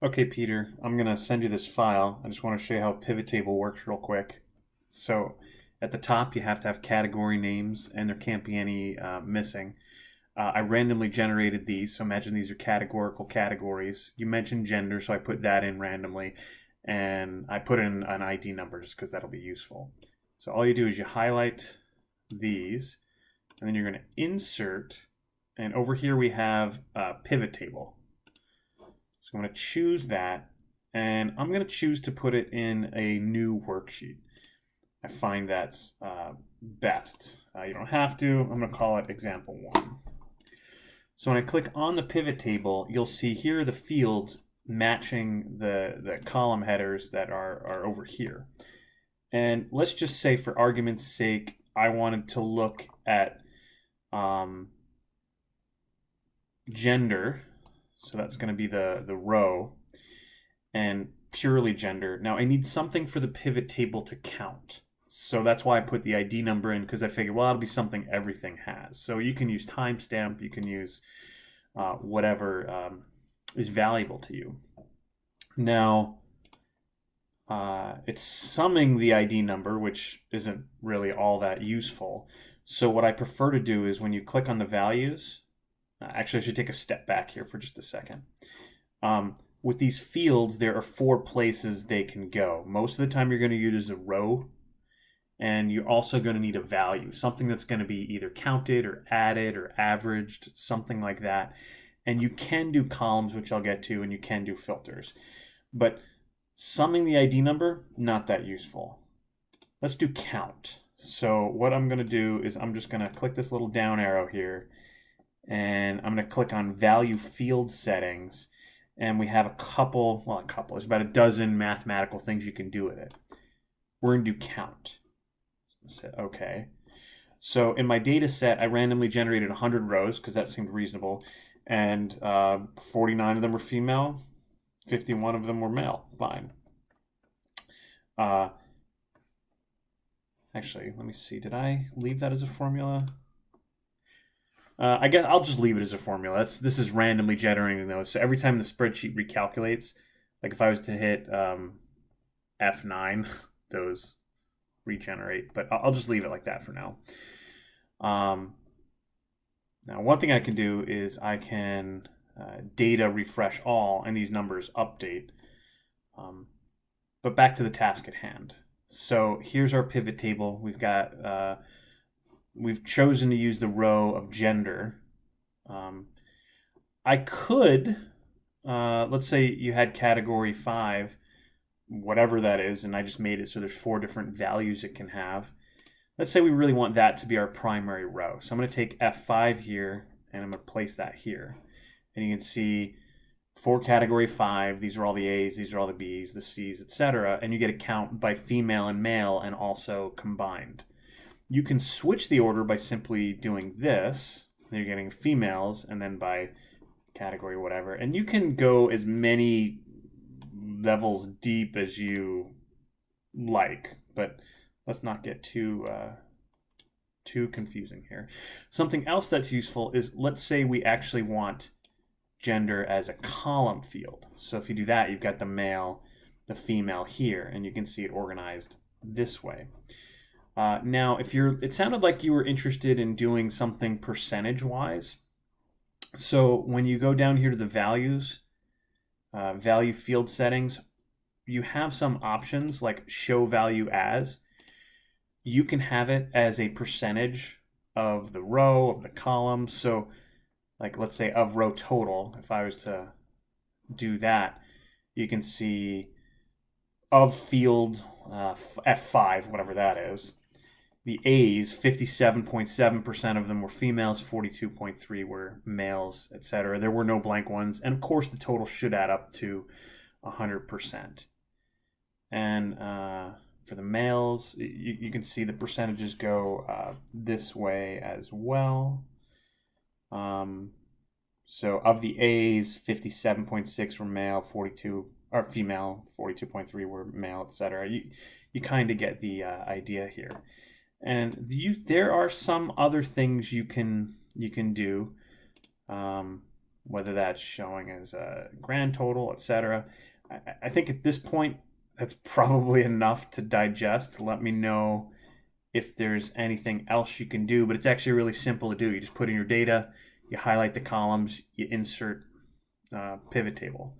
Okay, Peter, I'm going to send you this file. I just want to show you how pivot table works real quick. So at the top, you have to have category names, and there can't be any missing. I randomly generated these, so imagine these are categorical categories. You mentioned gender, so I put that in randomly, and I put in an ID number just because that'll be useful. So all you do is you highlight these, and then you're going to insert, and over here we have a pivot table. So I'm going to choose that, and I'm going to choose to put it in a new worksheet. I find that's best. You don't have to. I'm going to call it example one. So when I click on the pivot table, you'll see here are the fields matching the column headers that are over here. And let's just say, for argument's sake, I wanted to look at gender. So that's going to be the row, and purely gender. Now I need something for the pivot table to count. So that's why I put the ID number in, because I figured, well, that'll be something everything has. So you can use timestamp, you can use whatever is valuable to you. Now, it's summing the ID number, which isn't really all that useful. So what I prefer to do is when you click on the values, actually I should take a step back here for just a second. With these fields, there are 4 places they can go. Most of the time you're going to use a row, and you're also going to need a value, something that's going to be either counted or added or averaged, something like that. And you can do columns, which I'll get to, and you can do filters. But summing the ID number, not that useful. Let's do count. So what I'm going to do is I'm just going to click this little down arrow here, and I'm going to click on value field settings, and we have a couple, there's about a dozen mathematical things you can do with it. We're going to do count. So okay. So in my data set, I randomly generated 100 rows because that seemed reasonable, and 49 of them were female, 51 of them were male. Fine. Actually, let me see. Did I leave that as a formula? I guess I'll just leave it as a formula. This is randomly generating those. So every time the spreadsheet recalculates, like if I was to hit F9, those regenerate. But I'll just leave it like that for now. Now, one thing I can do is I can data refresh all, and these numbers update. But back to the task at hand. So here's our pivot table. We've chosen to use the row of gender. I could, let's say you had category 5, whatever that is, and I just made it so there's 4 different values it can have. Let's say we really want that to be our primary row. So I'm going to take F5 here, and I'm going to place that here. And you can see for category 5, these are all the A's, these are all the B's, the C's, etc. And you get a count by female and male, and also combined. You can switch the order by simply doing this. You're getting females, and then by category, whatever. And you can go as many levels deep as you like, but let's not get too confusing here. Something else that's useful is, let's say we actually want gender as a column field. So if you do that, you've got the male, the female here, and you can see it organized this way. Now, it sounded like you were interested in doing something percentage-wise. So when you go down here to the values, value field settings, you have some options like show value as. You can have it as a percentage of the row, of the column. So like, let's say of row total, if I was to do that, you can see of field F5, whatever that is. The A's, 57.7% of them were females, 42.3% were males, etc. There were no blank ones. And of course, the total should add up to 100%. And for the males, you can see the percentages go this way as well. So of the A's, 57.6 were male, 42 or female, 42.3 were male, etc. You kind of get the idea here. And there are some other things you can do. whether that's showing as a grand total, etc. I think at this point, that's probably enough to digest. Let me know if there's anything else you can do, but it's actually really simple to do. You just put in your data, you highlight the columns, you insert pivot table.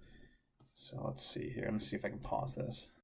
So let's see here. Let me see if I can pause this.